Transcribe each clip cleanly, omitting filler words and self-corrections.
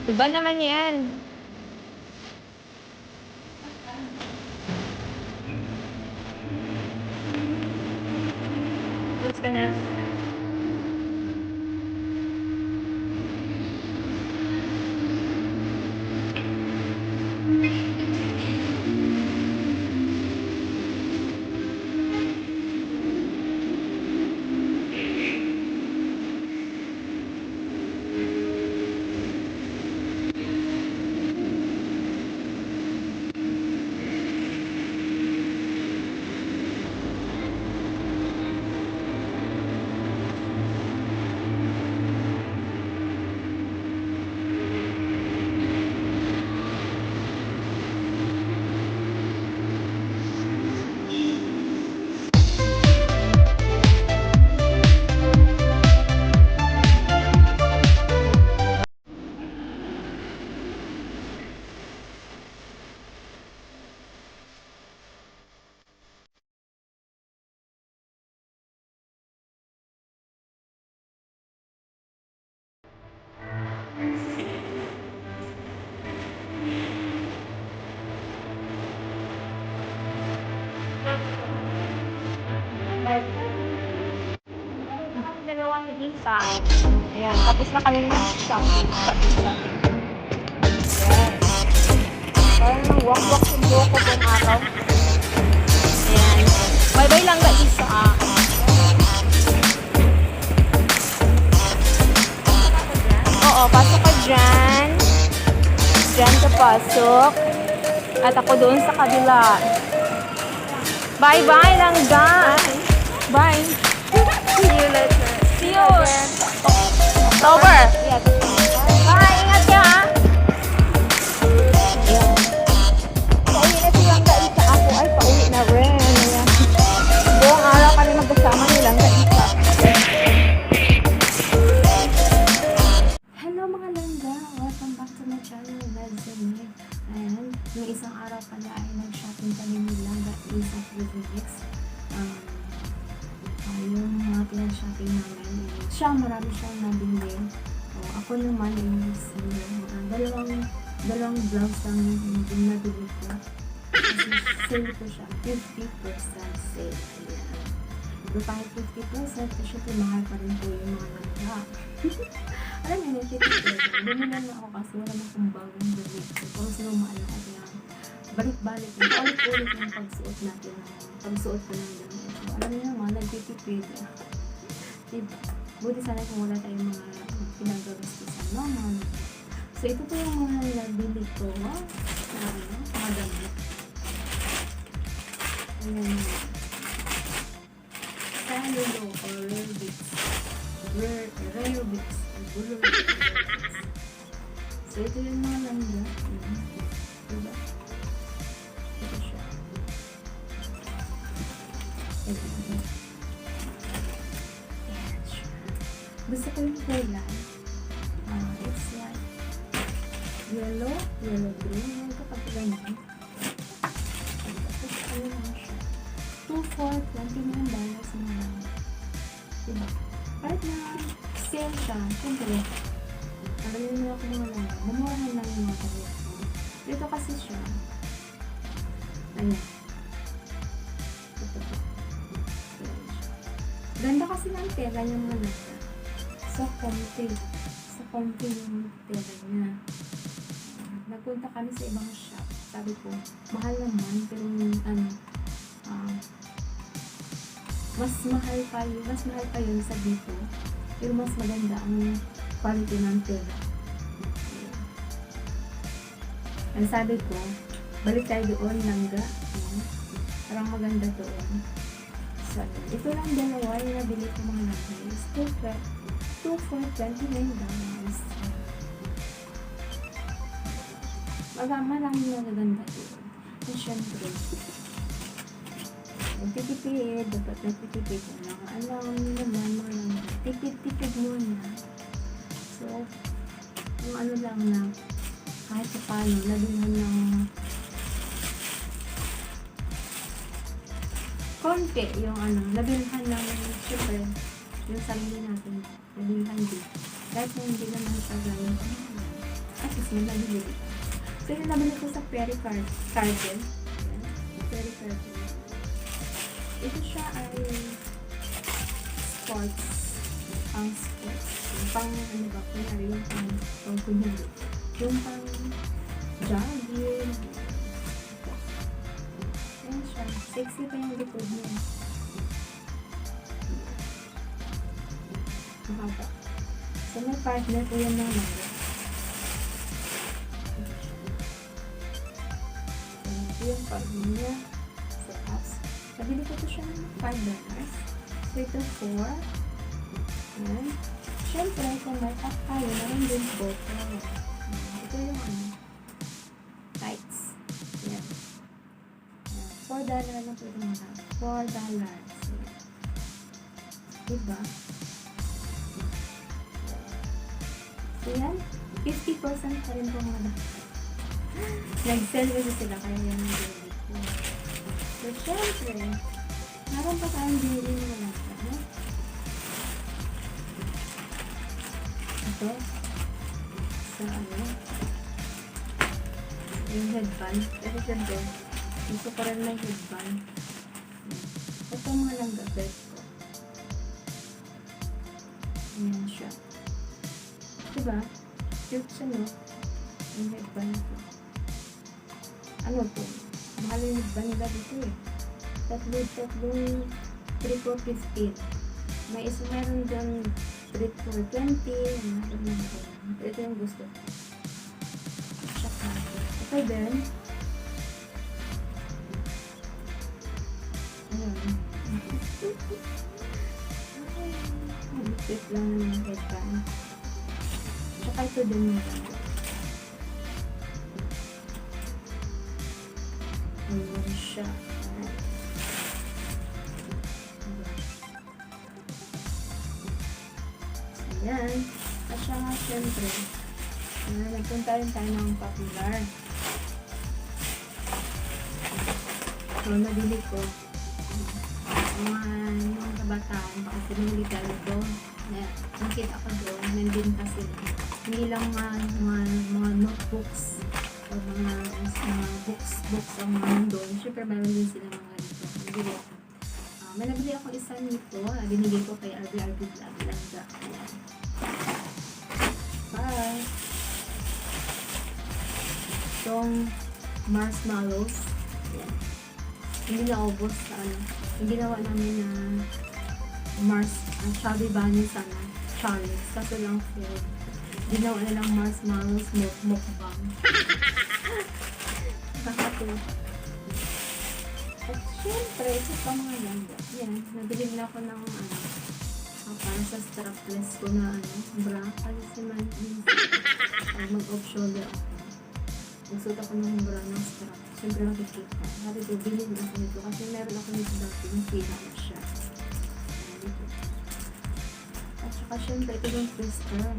Iba naman yan. Tapos ka na. Dalawang isa. Ayan, tapos na kami mag-shopping. Ayan. Parang nang wak-wak yung buhok ko buong araw. Ayan. Bye-bye lang ga isa. Oo, pasok ka dyan. Dyan ka pasok. At ako doon sa kabila. Bye-bye lang ga. Bye. See you later. See you again. October. Yes. Bye. Ingat ka ha. Ayan. Pauwi na silang Gaisa. Ako ay pauwi na rin. Ayan. Buong araw kami magkasama nilang Gaisa. Hello mga langga. Welcome back to my channel. Vlogzamid. Ayan. Yung isang araw pala ay nag-shopping kami nilang Gaisa Privilege. Yung mga pinag-shopping namin. Siya, marami siyang nabili. Ako naman is dalawang vlogs lang yung nabili ko. Kasi sale ko siya. 50% sale. Pero kahit 50%, kasi mahal pa rin po yung mga nagda. Alam niyo, yung 50%. Bumila na ako kasi wala na akong bagong balik. So, kung sino maalala ko yan, balik-balik. Ulit-ulit yung pagsuot natin. Pagsuot ko ng damit. Alam niyo naman, nagtitipid. Diba? Buti sana kung wala tayong mga pinag-gastusan naman. So, ito po yung mga nabili ko. Mga damit. Ayan. Saludo or Rare Bits. Rare Bits. So, ito yung mga langga. Diba? Ito siya. Gusto ko yung kulay. It's like yellow green. Kapag ganyan. Tapos ano lang siya. 2 for $29 na. Diba? Kahit na sale siya. Siyempre, alam nyo ako mga lang. Mamurahan lang yung mga damit ko. Dito kasi siya. Ayan. Ganda kasi ng tela niya mga nasa. Sa konti yung tela niya. Nagpunta kami sa ibang shop. Sabi ko, mahal naman, pero mas mahal pa yun sa dito. Pero mas maganda ang quality ng tela. Ang sabi ko, balik tayo doon langga. Parang maganda doon. So, ito lang dalawa yung nabili ko mga langga is 2 for $29. Maraming magaganda doon. And syempre, nagtitipid, dapat nagtitipid na lang. Alam nyo naman mga langga, tipid-tipid muna. So, yung ano lang na, kahit pa paano, nabilhan ng konti yung ano, nabilhan ng syempre, yung sarili natin, nabilhan din. Kahit na hindi naman siya ganun, at least may nabili. So, yung nabili ko sa Perry Carden. Perry Carden. Ito siya ay sports. Pang sports. Yung pang, ano ba, kunyari, yung pang kunyari. Yung pang jogging. Ayan siya. Sexy pa yung likod niya. Mahaba. So, may partner ko yan ng mga. So, ito yung partner niya. So, as. Nabili ko ito siya ng $5. So, ito 4. Ayan. Siyempre, kung may pack tayo, naman din po. Ito yung ano, tights. Ayan. $4 lang po ito mga. $4. Diba? So, yan. 50% pa rin po mga dapat. Nag-sell kasi sila kaya yan ang binili ko. So, syempre, meron pa tayong binili mo lang. No? Ito. Sa ano. Yung headband. Kasi syempre, gusto ko rin may headband. Ito mga langga bed ko. Ayan siya. Diba? Cute siya, no? Yung headband ko. Ano to? Mahal yung headband nila dito eh. Tatlong 3 for 15. May isa meron dyan 3 for 20. Ito yung gusto ko. Tsaka, ito din. Ayan. Malipit lang yung headband. Tsaka ito din yung ayan siya. Ayan. At siya nga syempre, nagpunta rin tayo ng Popular. So, nabili ko mga kabataan, baka pinili tayo doon. Nakita ko doon, nandinta sila. Hindi lang mga notebooks o mga books ang mga doon. Siyempre, meron din sila mga ganito. Nabili ako. May nabili ako isa nito. Binigay ko kay RB Vlog Langga. Ayan. Bye! Itong marshmallows. Ayan. Hindi naubos sa ano. Yung ginawa namin na Chubby Bunny sana. Charlie. Kaso lang food. Ginawa nilang marshmallows mukbang. Nakatuwa. At syempre, ito pa mga langga. Yan, nabili na ako ng para sa strapless ko na bra. Kasi si Mandy, mag-off shoulder ako. Nagsuot ako ng bra ng strap. Siyempre makikita. Sabi ko, bilhin na ako nito. Kasi meron ako nito dati yung pila na siya. At saka syempre, ito yung twister.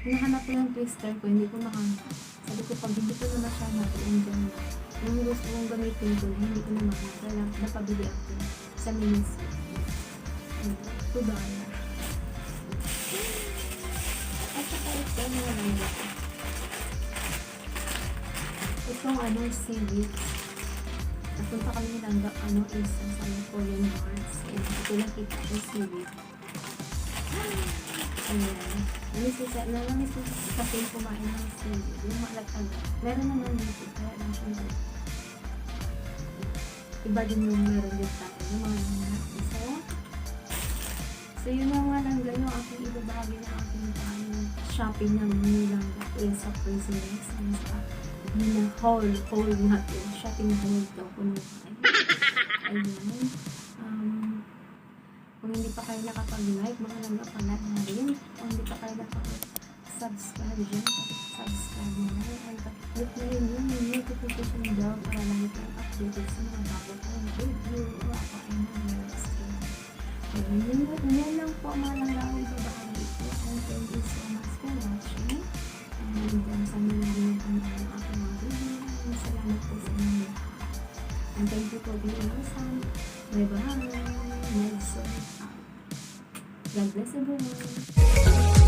Hinahanap ko yung twister ko, hindi ko mahanap. Sabi ko, pag hindi ko naman siya natin dyan na. Yung gusto kong gamitin ko, hindi ko naman mahanap. Kaya napabili ako sa Minisip. $2. At saka ito mga langga. Itong seaweed. Napunta kami nilang isa sa Korean Mars. Ito lang kita ko seaweed. Ayan. Namiss ko kasi kumain ng seaweed. Yung maalat-alat. Meron naman dito. Kaya lang siya iba din yung meron din tayo. Yung mga langga. So yun na nga langga yung aking ibabagi ng aking shopping ng new langga. Sa Crazy Next. Hole natin. Shopping hole daw po nung ayun. Kung hindi pa kayo nakapag-like, mga nagpa-like na rin. Kung hindi pa kayo nakapag-subscribe dyan, subscribe na rin. And click na rin yung notification bell para lagi kayong updated sa mga bago kong video. Ako ay nag-stream. Yan lang po ang mga lalawin sa bahagi ko. And thank you so much for watching. And sana namin ang aking mga video. Salamat po sa inyo. And thank you for being awesome. Bye-bye. God bless everyone.